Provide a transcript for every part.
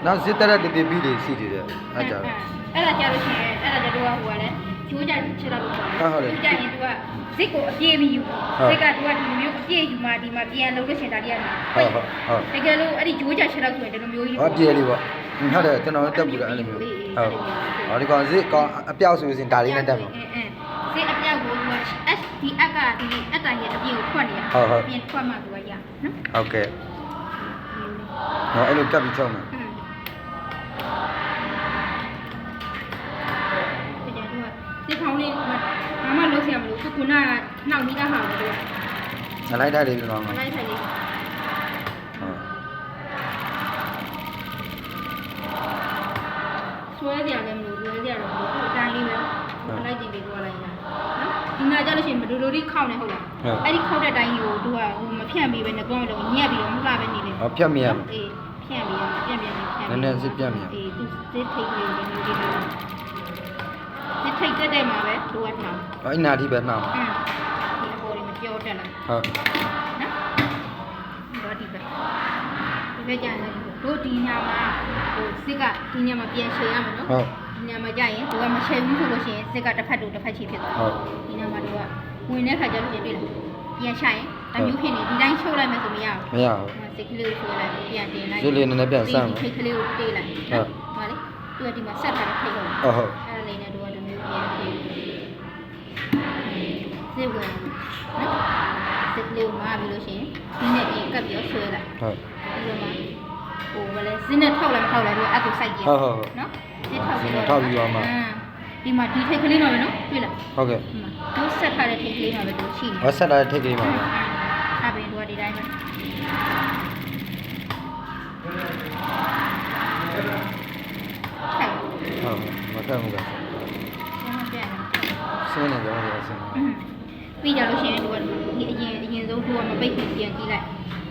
နောက်စစ်တက်တဲ့တည်ပြီးတွေရှိသေးတယ်အဲ့ကြတော့ အဲ့ဒါကြလို့ရှိရင်အဲ့ဒါကြတော့ဟိုကလည်းကျိုးကြချက်တော့ပေါ့ကျိုးကြရင်သူကဇစ်ကိုအပြည့်ပြီးယူဇစ်ကသူကဒီလိုမျိုးအပြည့်ယူမှဒီမှာပြန်လုံးလို့ရှင်ဒါတည်းရတယ်တကယ်လို့အဲ့ဒီကျိုးကြချက်တော့ဆိုရင်ဒီလိုမျိုးကြီးဟုတ်ပြည့်လေးပေါ့ဟုတ်တယ်ကျွန်တော်တက်ပြီးတော့အဲ့လိုမျိုးဟုတ်ဟောဒီကောင်စစ်ကောင်အပြောက်ဆိုရင်ဒါလေးနဲ့တက်မှာဇစ်အပြောက်ကိုသူက S ဒီအက်ကဒီအတန်ရဲ့အပြည့်ကိုဖွက်နေရပြန်ဖွက်မှသူကရနော်ဟုတ်ကဲ့ဟောအဲ့လိုကပ်ပြီးချုံမှာဒီခေါင်းလေးဘာမှလုပ်ဆရာမလို့ခုနကနှောက်ပြီးသားဟာလို့ငလိုက်ထိုက်လေးပြန်သွားမှာလိုက်ထိုက်လေးဆွဲကြရတယ်မလို့ဆွဲကြရတယ်မလို့အတိုင်းလေးပဲလိုက်ကြည့်ပြီးတော့လိုက်ရနော်ဒီနာကြလို့ရှိရင်ဘယ်လိုခောက်နေဟုတ်လားအဲ့ဒီခောက်တဲ့အတိုင်းကြီးကိုသူကဟိုမဖြန့်ပြီးပဲနဲ့တော့တော့ညက်ပြီးတော့မလှပဲနေလေဟောဖြတ်မရဘူးအေးဖြန့်ပြီးဖြန့်ပြီးဖြန့်နည်းနည်းစစ်ပြတ်မရအေးသူစစ်ထိတ်လေးမျိုးလေးဒီထိတ်တဲ့မှာပဲသူကနှောင်းအဲ့နာဒီပဲနှောင်းဒီအပေါ်လေးမပြောတက်လားဟုတ်နော်ဒီပဲကြတယ်တို့ဒီညမှာဟိုစစ်ကဒီညမှာပြန်ရှယ်ရမှာနော်ဟုတ်ဒီညမှာကြာရင်သူကမရှယ်ဘူးဆိုလို့ရှိရင်စစ်ကတစ်ဖက်တို့တစ်ဖက်ချီဖြစ်သွားဟုတ်ဒီညမှာတို့ကဝင်တဲ့ခါကျလို့ရှိရင်တွေ့လားပြန်ရှာရင်တမျိုးဖြစ်နေဒီတိုင်းချုပ်လိုက်မယ်ဆိုမရဘူးမရဘူးစစ်ကလေးကိုဆွဲလိုက်ပြန်တင်လိုက်စစ်လေးနည်းနည်းပြန်ဆန့်ထိတ်ကလေးကိုတေးလိုက်ဟုတ်ပါလေသူကဒီမှာဆက်ထားတဲ့ထိတ်ကိုဟုတ်အဲ့ဒါလေးနဲ့တို့ကဒီမျိုးပြန်ပြေးစစ်ဝင်နော်စစ်ကလေးကိုမားပြီးလို့ရှိရင်ဒီနဲ့အေးကပ်ပြီးဆွဲလိုက်ဟုတ်ဒီမှာဟိုဘာလဲစင်းနဲ့ထောက်လိုက်မထောက်လိုက်တော့အဲ့ကိုစိုက်ကြည့်ဟုတ်နော်စစ်ထောက်ပြီးတော့ထောက်ပြီးတော့မှဒီမှာဒီထိတ်ကလေးမှာပဲနော်တွေ့လားဟုတ်ကဲ့တို့ဆက်ထားတဲ့ထိတ်ကလေးမှာပဲတို့ရှိနေဟောဆက်ထားတဲ့ထိတ်ကလေးမှာပဲအဲ့ဘယ်တို့ဒီတိုင်းပဲဟုတ်မထက်ဘူးကဆင်းနေကြတယ်ဆင်းပြီးကြလို့ရှိရင်တို့ကအရင်ဆုံးတို့ကမပိတ်ခင်ပြန်ကြည့်လိုက်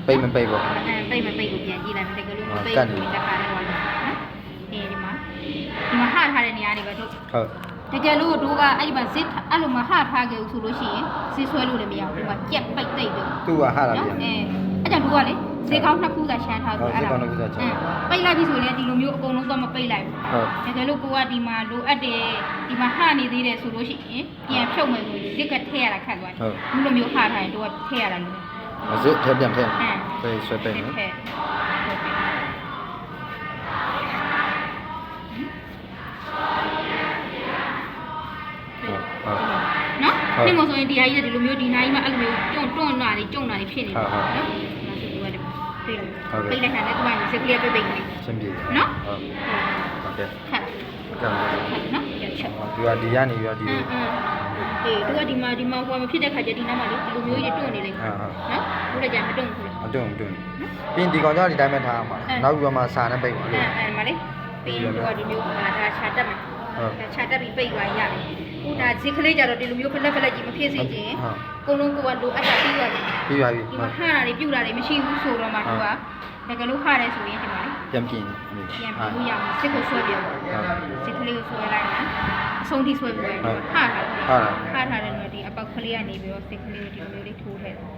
ပိတ်မပိတ်ပေါ့ပိတ်မပိတ်ကိုပြန်ကြည့်လိုက်မယ်တကယ်လို့မပိတ်ဘူးတခါတည်းပါလို့နော်ဒီမှာဟာထားတဲ့နေရာနေပဲတို့ဟုတ်တကယ်လို့တို့ကအဲ့ဒီမှာစစ်အဲ့လိုမှဟာထားခဲ့ဦးဆိုလို့ရှိရင်စစ်ဆွဲလို့လည်းမရဘူးဒီမှာကြက်ပိတ်တိတ်တယ်သူကဟာတာပြန်အဲ့ကြောင့်တို့ကလေစေကောင်းနှစ်ခုသာရှမ်းထားဆိုအဲ့ဒါစေကောင်းနှစ်ခုသာရှမ်းပိတ်လိုက်ပြီဆိုရင်ဒီလိုမျိုးအကုန်လုံးတော့မပိတ်လိုက်ဘူးတကယ်လို့ကိုကဒီမှာလိုအပ်တယ်ဒီမှာဟာနေသေးတယ်ဆိုလို့ရှိရင်ပြန်ဖြုတ်မယ်ဆိုရင်စစ်ကထည့်ရတာခက်သွားတယ်ဒီလိုမျိုးဟာထားရင်တို့ကထည့်ရတာလို့စစ်ထည့်ပြန်ထည့်ပိတ်ဆွဲပိတ်နော်နော်ဒီမှာဆိုရင်ဒီဟာကြီးဒီလိုမျိုးဒီနားကြီးမှာအဲ့လိုမျိုးတွန့်လာနေကြုံလာနေဖြစ်နေတယ်နော်ဒါဆိုသူကဒီပိတ်လိုက်တာနဲ့သူကစစ်ကလေးပိတ်နေစင်ပြေနော်ဟုတ်ကဲ့ခက်နော်ချက်သူကဒီရနေပြီးတော့ဒီအေးသူကဒီမှာဟိုမဖြစ်တဲ့ခါကျဒီနားမှာလေဒီလိုမျိုးကြီးတွန့်နေလိမ့်မယ်နော်ဘုရားကြမတွန့်ဘူးမတွန့်ပြီးဒီကောင်ကြောင့်ဒီတိုင်းပဲထားမှာနောက်ပြီးတော့မှစာနဲ့ပိတ်ပါလို့မလေးပြီးတော့ဒီမျိုးကဒါခြာတက်မယ်ခြာတက်ပြီးပိတ်သွားရတယ်ဟိုဒါဇစ်ကလေးကြတော့ဒီလိုမျိုးဖလက်ကြီးမဖြစ်စေချင်ကိုလုံးကိုကလိုအပ်တာပြီးသွားပြီပြီးပါပြီဒီမှာဟာတာတွေပြုတ်တာတွေမရှိဘူးဆိုတော့မှသူကတကယ်လို့ဟာတယ်ဆိုရင်ဒီမှာလေပြန်ပြင်ပြန်ပြင်လို့ရမှာစစ်ကိုဆွဲပြတော့စစ်ကလေးကိုဆွဲလိုက်မယ်အဆုံးထိဆွဲပြီးတော့ဟာထားတယ်လို့ဒီအပေါက်ကလေးကနေပြီးတော့စစ်ကလေးကိုဒီလိုမျိုးလေးထိုးထည့်တယ်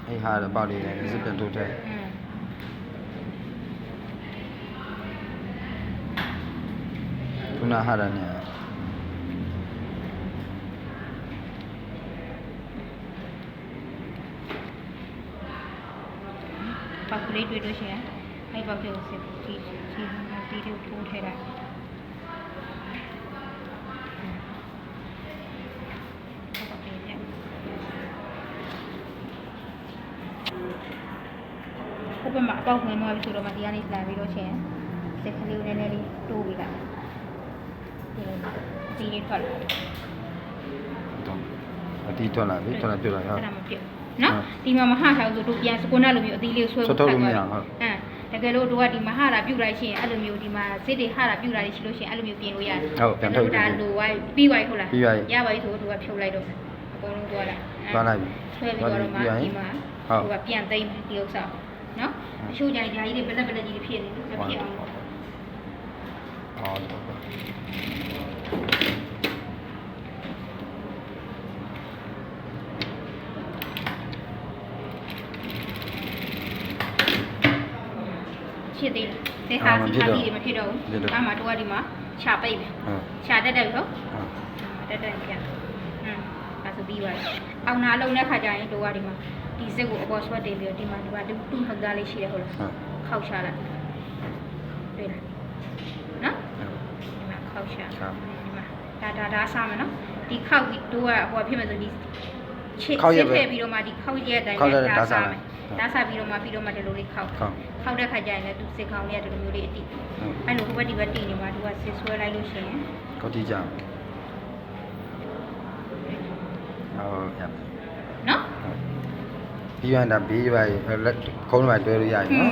အေးဟာတော့ပေါက်လေးလည်းစစ်ပြန်ထိုးထည့်ခုနဟာရနေပေါက်ကလေးတွေ့လို့ရှိရင်အဲ့ပေါက်လေးကိုစစ်ဒီကိုထိုးထည့်လိုက်ဘယ်မှာပေါက်ဝင်သွားပြီဆိုတော့မှဒီကနေလာပြီးတော့ရှင်စက်ကလေးကိုနည်းနည်းလေးတိုးပြီးလိုက်ဒီလေးထွက်လာအတီးထွက်လာပြီထွက်လာပြတ်လာဟုတ်အဲ့ဒါမပြတ်နော်ဒီမှာမဟာထားဆိုတို့ပြန်စကွန်းလိုမျိုးအသီးလေးဆွဲဖို့ထုတ်လို့မရဟုတ်တကယ်လို့တို့ကဒီမှာဟာတာပြုတ်လိုက်ရှင်အဲ့လိုမျိုးဒီမှာစစ်တွေဟာတာပြုတ်လာနေရှိလို့ရှင်အဲ့လိုမျိုးပြင်လို့ရတယ်ဟုတ်ပြန်ထုတ်ဒါလိုဝိုင်းပြီးသွားပြီဟုတ်လားပြီးပါပြီရပါပြီဆိုတို့ကဖြုတ်လိုက်တော့အကုန်လုံးသွားလိုက်ပြီဆွဲပြီးတော့မှဒီမှာတို့ကပြန်သိမ်းဒီဥစ္စာနော်အချို့ကြိုင်ဓာကြီးတွေဘလက်ကြီးတွေဖြစ်နေတယ်ဖြစ်အောင်ဖြစ် သေးတယ်ဟာစီဟာစီမဖြစ်တော့ဘူးအဲ့မှာတို့ကဒီမှာရှာပိတ်မယ်ရှာတက်တယ်နော်တက်ပြန်ဒါဆိုပြီးပါတယ်အောင်နာလုံးတဲ့ခါကျရင်တို့ကဒီမှာဒီစစ်ကိုအပေါ်ဆွတ်တင်ပြီးတော့ဒီမှာတူမှတ်သားလေးရှိတယ်ဟုတ်လားခောက်ရှာလိုက်တွေ့လားနော်ဒီမှာခောက်ရှာဒီမှာဒါစားမယ်နော်ဒီခောက်ပြီးတို့ကဟိုဖြစ်မယ်ဆိုဒီချစ်ထည့်ပြီးတော့မှဒီခောက်ရဲ့အတိုင်းဒါစားမယ်ဒါစားပြီးတော့မှဒီလိုလေးခောက်တဲ့ခါကျရင်လည်းသူစစ်ခေါင်းလေးကဒီလိုမျိုးလေးအတိအဲ့လိုဟိုဘက်ဒီဘက်တီနေမှာသူကစစ်ဆွဲလိုက်လို့ရှိရင်ကောတီကြဟုတ်ရနော်ပြီးရင်ဒါဘေးပါလက်ခုံးမှာတွဲလို့ရရင်နော်